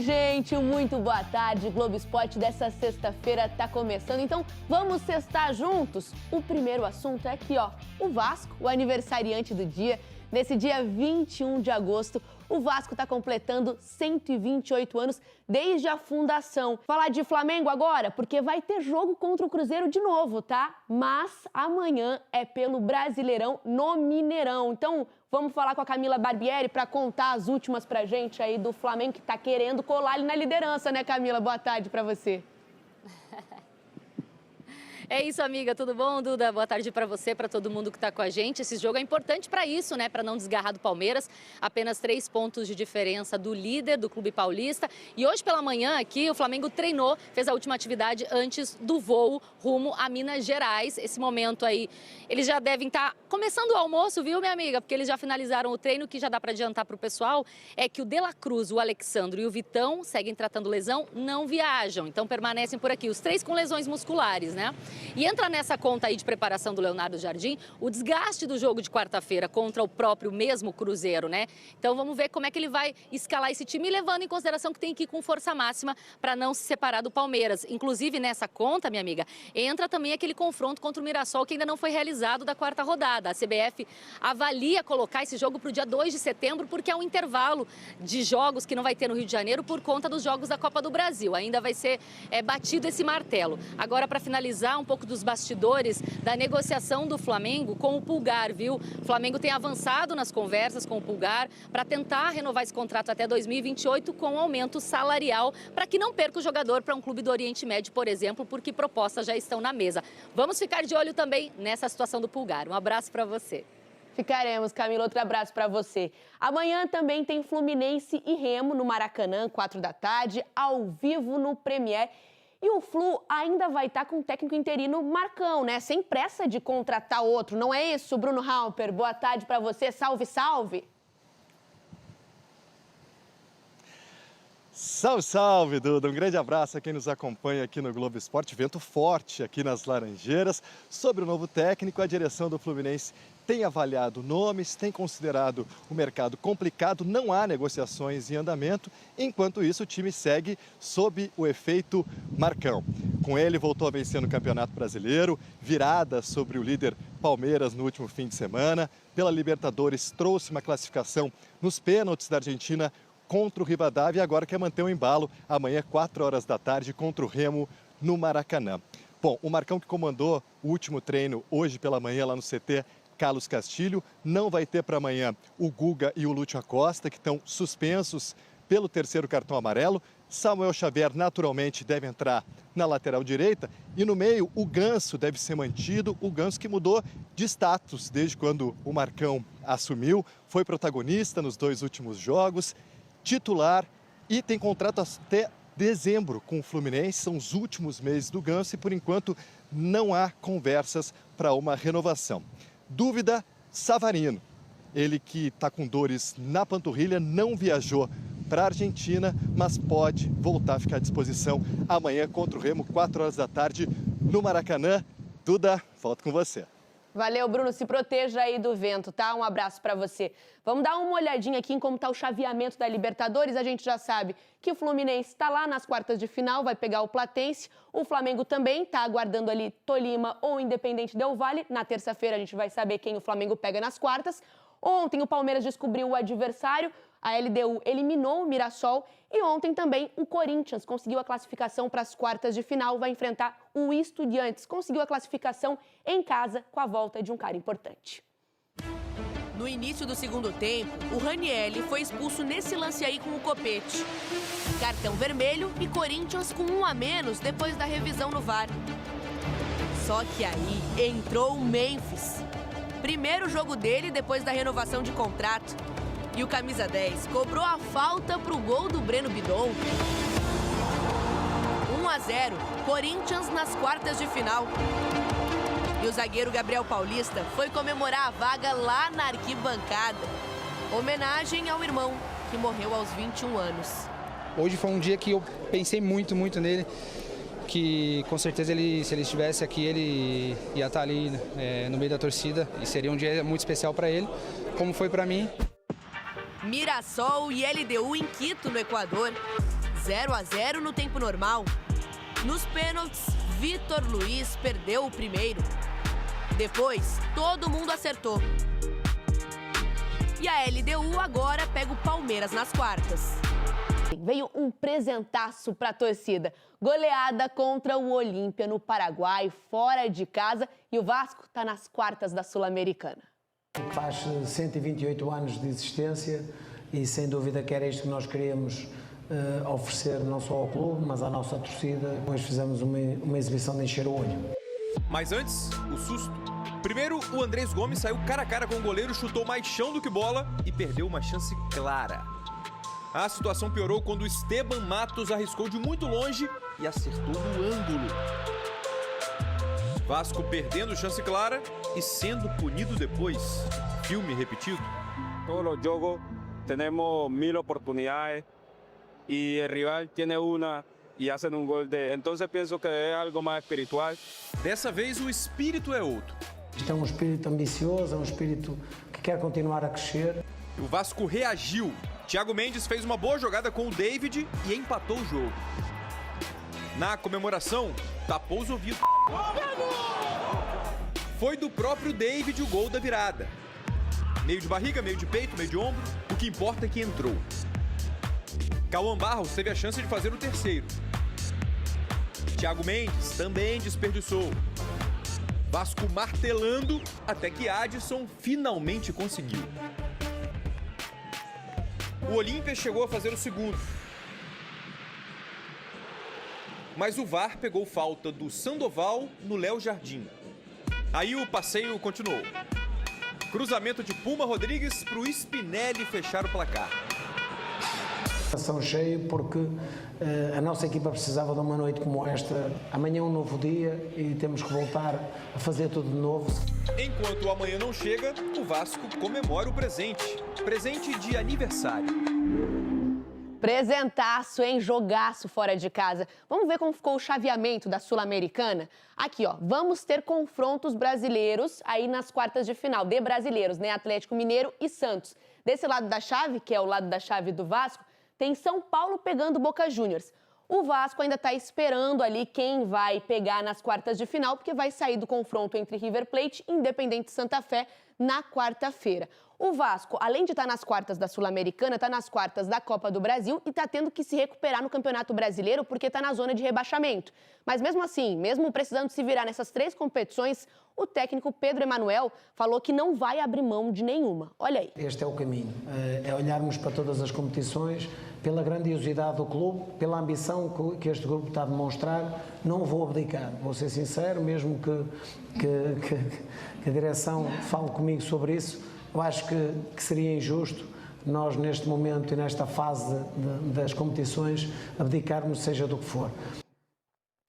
gente, muito boa tarde. Globo Esporte dessa sexta-feira está começando, então vamos sextar juntos? O primeiro assunto é aqui, ó, o Vasco, o aniversariante do dia. Nesse dia 21 de agosto, o Vasco está completando 128 anos desde a fundação. Falar de Flamengo agora, porque vai ter jogo contra o Cruzeiro de novo, tá? Mas amanhã é pelo Brasileirão no Mineirão. Então, vamos falar com a Camila Barbieri para contar as últimas pra gente aí do Flamengo, que tá querendo colar ali na liderança, né, Camila? Boa tarde para você. É isso, amiga. Tudo bom, Duda? Boa tarde para você, para todo mundo que está com a gente. Esse jogo é importante para isso, né? Para não desgarrar do Palmeiras. Apenas 3 pontos de diferença do líder do Clube Paulista. E hoje pela manhã aqui, o Flamengo treinou, fez a última atividade antes do voo rumo a Minas Gerais. Esse momento aí, eles já devem estar começando o almoço, viu, minha amiga? Porque eles já finalizaram o treino. O que já dá para adiantar para o pessoal é que o De La Cruz, o Alexandro e o Vitão seguem tratando lesão, não viajam. Então permanecem por aqui. Os 3 com lesões musculares, né? E entra nessa conta aí de preparação do Leonardo Jardim o desgaste do jogo de quarta-feira contra o próprio mesmo Cruzeiro, né? Então vamos ver como é que ele vai escalar esse time, levando em consideração que tem que ir com força máxima para não se separar do Palmeiras. Inclusive nessa conta, minha amiga, entra também aquele confronto contra o Mirassol que ainda não foi realizado da 4ª rodada. A CBF avalia colocar esse jogo para o dia 2 de setembro porque é um intervalo de jogos que não vai ter no Rio de Janeiro por conta dos jogos da Copa do Brasil. Ainda vai ser batido esse martelo. Agora, para finalizar, um pouco dos bastidores da negociação do Flamengo com o Pulgar, viu? O Flamengo tem avançado nas conversas com o Pulgar para tentar renovar esse contrato até 2028 com aumento salarial para que não perca o jogador para um clube do Oriente Médio, por exemplo, porque propostas já estão na mesa. Vamos ficar de olho também nessa situação do Pulgar. Um abraço para você. Ficaremos, Camila. Outro abraço para você. Amanhã também tem Fluminense e Remo no Maracanã, 4 da tarde, ao vivo no Premier. E o Flu ainda vai estar com o técnico interino Marcão, né? Sem pressa de contratar outro. Não é isso, Bruno Halper? Boa tarde para você. Salve, salve! Salve, salve, Duda! Um grande abraço a quem nos acompanha aqui no Globo Esporte. Vento forte aqui nas Laranjeiras. Sobre o novo técnico, a direção do Fluminense tem avaliado nomes, tem considerado o mercado complicado, não há negociações em andamento. Enquanto isso, o time segue sob o efeito Marcão. Com ele, voltou a vencer no Campeonato Brasileiro, virada sobre o líder Palmeiras no último fim de semana. Pela Libertadores, trouxe uma classificação nos pênaltis da Argentina contra o Rivadavia e agora quer manter o embalo amanhã, 4 horas da tarde, contra o Remo no Maracanã. Bom, o Marcão que comandou o último treino hoje pela manhã lá no CT Carlos Castilho, não vai ter para amanhã o Guga e o Lúcio Acosta, que estão suspensos pelo 3º cartão amarelo. Samuel Xavier, naturalmente, deve entrar na lateral direita. E no meio, o Ganso deve ser mantido. O Ganso que mudou de status desde quando o Marcão assumiu. Foi protagonista nos 2 últimos jogos, titular e tem contrato até dezembro com o Fluminense. São os últimos meses do Ganso e, por enquanto, não há conversas para uma renovação. Dúvida, Savarino. Ele que está com dores na panturrilha, não viajou para a Argentina, mas pode voltar a ficar à disposição amanhã contra o Remo, 4 horas da tarde, no Maracanã. Duda, volto com você. Valeu, Bruno. Se proteja aí do vento, tá? Um abraço para você. Vamos dar uma olhadinha aqui em como está o chaveamento da Libertadores. A gente já sabe que o Fluminense está lá nas quartas de final, vai pegar o Platense. O Flamengo também está aguardando ali Tolima ou Independente Del Valle. Na terça-feira a gente vai saber quem o Flamengo pega nas quartas. Ontem o Palmeiras descobriu o adversário. A LDU eliminou o Mirassol e ontem também o Corinthians conseguiu a classificação para as quartas de final, vai enfrentar o Estudiantes, conseguiu a classificação em casa com a volta de um cara importante. No início do segundo tempo, o Ranieri foi expulso nesse lance aí com o Copete. Cartão vermelho e Corinthians com 1 a menos depois da revisão no VAR. Só que aí entrou o Memphis. Primeiro jogo dele depois da renovação de contrato. E o camisa 10 cobrou a falta pro gol do Breno Bidon. 1 a 0, Corinthians nas quartas de final. E o zagueiro Gabriel Paulista foi comemorar a vaga lá na arquibancada. Homenagem ao irmão, que morreu aos 21 anos. Hoje foi um dia que eu pensei muito nele, que com certeza se ele estivesse aqui, ele ia estar ali no meio da torcida e seria um dia muito especial para ele, como foi para mim. Mirassol e LDU em Quito, no Equador. 0-0 no tempo normal. Nos pênaltis, Vitor Luiz perdeu o primeiro. Depois, todo mundo acertou. E a LDU agora pega o Palmeiras nas quartas. Veio um presentaço para a torcida. Goleada contra o Olímpia no Paraguai, fora de casa. E o Vasco está nas quartas da Sul-Americana. Faz 128 anos de existência e sem dúvida que era isto que nós queríamos oferecer não só ao clube, mas à nossa torcida. Depois fizemos uma exibição de encher o olho. Mas antes, o susto. Primeiro, o Andrés Gomes saiu cara a cara com o goleiro, chutou mais chão do que bola e perdeu uma chance clara. A situação piorou quando o Esteban Matos arriscou de muito longe e acertou no ângulo. Vasco perdendo chance clara e sendo punido depois. Filme repetido. Todos os jogos temos 1000 oportunidades e o rival tem uma e fazem gol de... Então penso que é algo mais espiritual. Dessa vez o espírito é outro. Isto é um espírito ambicioso, é um espírito que quer continuar a crescer. O Vasco reagiu. Thiago Mendes fez uma boa jogada com o David e empatou o jogo. Na comemoração, tapou os ouvidos. Foi do próprio David o gol da virada. Meio de barriga, meio de peito, meio de ombro. O que importa é que entrou. Cauã Barros teve a chance de fazer o terceiro. Thiago Mendes também desperdiçou. Vasco martelando até que Adson finalmente conseguiu. O Olímpia chegou a fazer o segundo. Mas o VAR pegou falta do Sandoval no Léo Jardim. Aí o passeio continuou. Cruzamento de Puma Rodrigues para o Spinelli fechar o placar. Coração cheio porque a nossa equipa precisava de uma noite como esta. Amanhã é um novo dia e temos que voltar a fazer tudo de novo. Enquanto o amanhã não chega, o Vasco comemora o presente. Presente de aniversário. Presentaço, hein? Jogaço fora de casa. Vamos ver como ficou o chaveamento da Sul-Americana? Aqui, ó, vamos ter confrontos brasileiros aí nas quartas de final, de brasileiros, né? Atlético Mineiro e Santos. Desse lado da chave, que é o lado da chave do Vasco, tem São Paulo pegando Boca Juniors. O Vasco ainda está esperando ali quem vai pegar nas quartas de final, porque vai sair do confronto entre River Plate e Independente Santa Fé na quarta-feira. O Vasco, além de estar nas quartas da Sul-Americana, está nas quartas da Copa do Brasil e está tendo que se recuperar no Campeonato Brasileiro porque está na zona de rebaixamento. Mas mesmo assim, mesmo precisando se virar nessas 3 competições, o técnico Pedro Emanuel falou que não vai abrir mão de nenhuma. Olha aí. Este é o caminho, é olharmos para todas as competições, pela grandiosidade do clube, pela ambição que este grupo está a demonstrar. Não vou abdicar, vou ser sincero, mesmo que a direção fale comigo sobre isso. Eu acho que seria injusto nós, neste momento e nesta fase das competições, abdicarmos seja do que for.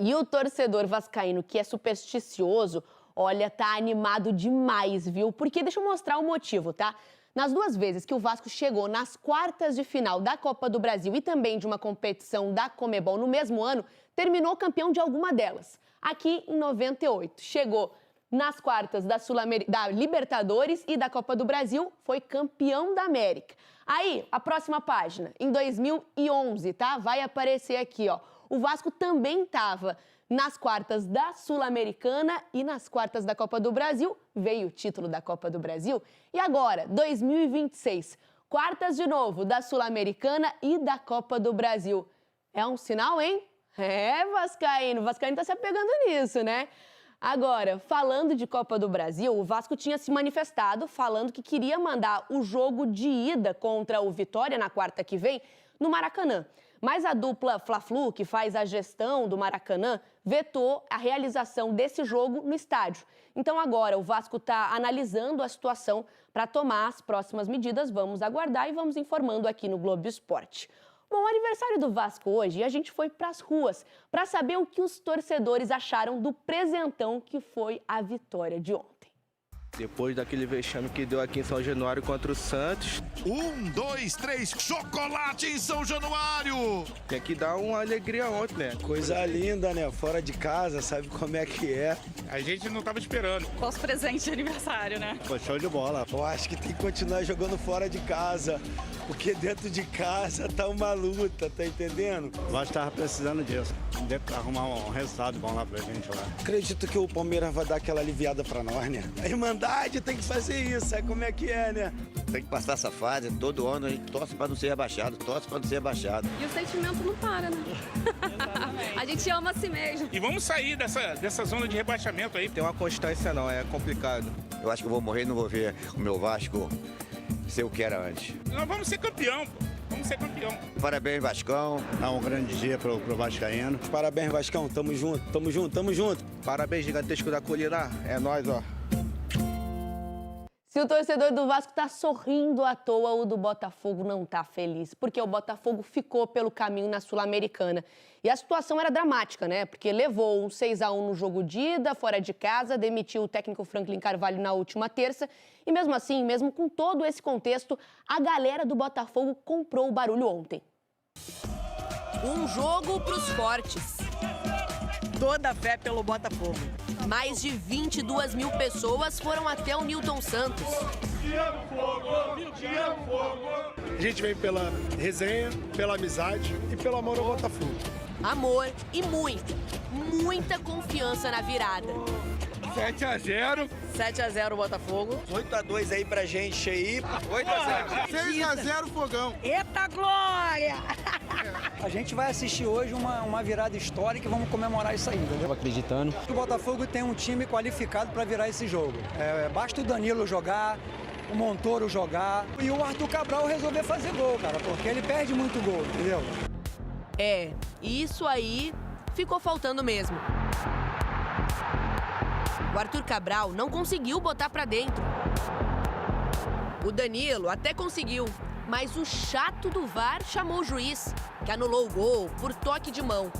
E o torcedor vascaíno, que é supersticioso, olha, tá animado demais, viu? Porque deixa eu mostrar o motivo, tá? Nas 2 vezes que o Vasco chegou nas quartas de final da Copa do Brasil e também de uma competição da Conmebol no mesmo ano, terminou campeão de alguma delas. Aqui em 98, chegou nas quartas da Libertadores e da Copa do Brasil, foi campeão da América. Aí, a próxima página, em 2011, tá? Vai aparecer aqui, ó. O Vasco também estava nas quartas da Sul-Americana e nas quartas da Copa do Brasil. Veio o título da Copa do Brasil. E agora, 2026, quartas de novo da Sul-Americana e da Copa do Brasil. É um sinal, hein? É, Vascaíno. O Vascaíno tá se apegando nisso, né? Agora, falando de Copa do Brasil, o Vasco tinha se manifestado falando que queria mandar o jogo de ida contra o Vitória na quarta que vem no Maracanã. Mas a dupla Fla-Flu, que faz a gestão do Maracanã, vetou a realização desse jogo no estádio. Então agora o Vasco está analisando a situação para tomar as próximas medidas. Vamos aguardar e vamos informando aqui no Globo Esporte. Bom, aniversário do Vasco hoje e a gente foi para as ruas para saber o que os torcedores acharam do presentão que foi a vitória de ontem. Depois daquele vexame que deu aqui em São Januário contra o Santos. 1, 2, 3, chocolate em São Januário! Tem que dar uma alegria ontem, né? Coisa linda, né? Fora de casa, sabe como é que é. A gente não tava esperando. Nosso presente de aniversário, né? Pô, show de bola. Eu acho que tem que continuar jogando fora de casa. Porque dentro de casa tá uma luta, tá entendendo? O Vasco estava precisando disso. Deve arrumar um resultado bom lá pra gente lá. Acredito que o Palmeiras vai dar aquela aliviada pra nós, né? A Irmandade tem que fazer isso, sabe como é que é, né? Tem que passar essa fase, todo ano a gente torce pra não ser rebaixado, torce pra não ser rebaixado. E o sentimento não para, né? A gente ama a si mesmo. E vamos sair dessa zona de rebaixamento aí. Tem uma constância não, é complicado. Eu acho que eu vou morrer e não vou ver o meu Vasco ser o que era antes. Nós vamos ser campeão, pô. Vamos ser campeão. Parabéns, Vascão. É um grande dia pro Vascaíno. Parabéns, Vascão. Tamo junto, tamo junto, tamo junto. Parabéns, gigantesco da Colina. É nóis, ó. Se o torcedor do Vasco tá sorrindo à toa, o do Botafogo não tá feliz, porque o Botafogo ficou pelo caminho na Sul-Americana. E a situação era dramática, né? Porque levou um 6-1 no jogo de ida, fora de casa, demitiu o técnico Franklin Carvalho na última terça. E mesmo assim, mesmo com todo esse contexto, a galera do Botafogo comprou o barulho ontem. Um jogo pros fortes. Toda a fé pelo Botafogo. Mais de 22 mil pessoas foram até o Newton Santos. A gente vem pela resenha, pela amizade e pelo amor ao Botafogo. Amor e muita confiança na virada. 7-0. 7-0 Botafogo. 8-2 aí pra gente aí. 8-0. 6-0 Fogão. Eita glória! A gente vai assistir hoje uma virada histórica e vamos comemorar isso aí, entendeu? Tô acreditando. O Botafogo tem um time qualificado para virar esse jogo. Basta o Danilo jogar, o Montoro jogar e o Arthur Cabral resolver fazer gol, cara, porque ele perde muito gol, entendeu? Isso aí ficou faltando mesmo. O Arthur Cabral não conseguiu botar pra dentro. O Danilo até conseguiu, mas o chato do VAR chamou o juiz, que anulou o gol por toque de mão.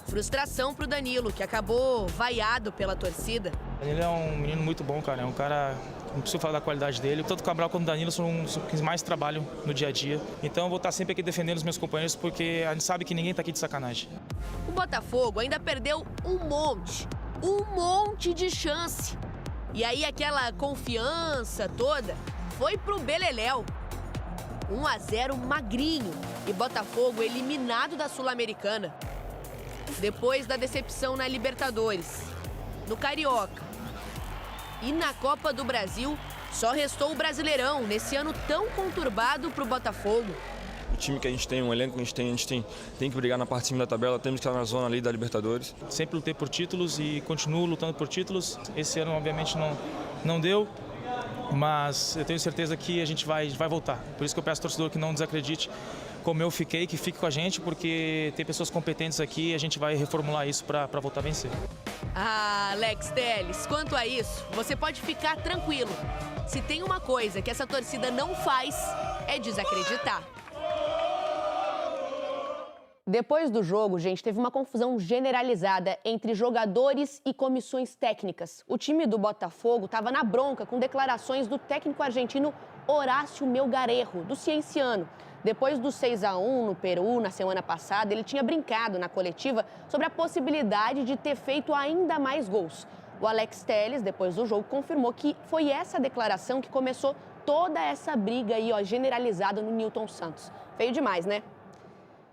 Frustração pro Danilo, que acabou vaiado pela torcida. Ele é um menino muito bom, cara. É um cara, não preciso falar da qualidade dele. Tanto o Cabral quanto o Danilo são os que mais trabalham no dia a dia. Então eu vou estar sempre aqui defendendo os meus companheiros, porque a gente sabe que ninguém tá aqui de sacanagem. O Botafogo ainda perdeu um monte de chance. E aí aquela confiança toda foi pro beleléu. 1-0 magrinho e Botafogo eliminado da Sul-Americana. Depois da decepção na Libertadores, no Carioca e na Copa do Brasil, só restou o Brasileirão nesse ano tão conturbado pro Botafogo. O time que a gente tem, o elenco que a gente tem que brigar na parte de cima da tabela, temos que estar na zona ali da Libertadores. Sempre lutei por títulos e continuo lutando por títulos. Esse ano, obviamente, não deu, mas eu tenho certeza que a gente vai voltar. Por isso que eu peço ao torcedor que não desacredite como eu fiquei, que fique com a gente, porque tem pessoas competentes aqui e a gente vai reformular isso para voltar a vencer. Alex Telles, quanto a isso, você pode ficar tranquilo. Se tem uma coisa que essa torcida não faz, é desacreditar. Depois do jogo, gente, teve uma confusão generalizada entre jogadores e comissões técnicas. O time do Botafogo estava na bronca com declarações do técnico argentino Horácio Melgarejo, do Cienciano. Depois do 6-1 no Peru, na semana passada, ele tinha brincado na coletiva sobre a possibilidade de ter feito ainda mais gols. O Alex Telles, depois do jogo, confirmou que foi essa declaração que começou toda essa briga aí, ó, generalizada no Newton Santos. Feio demais, né?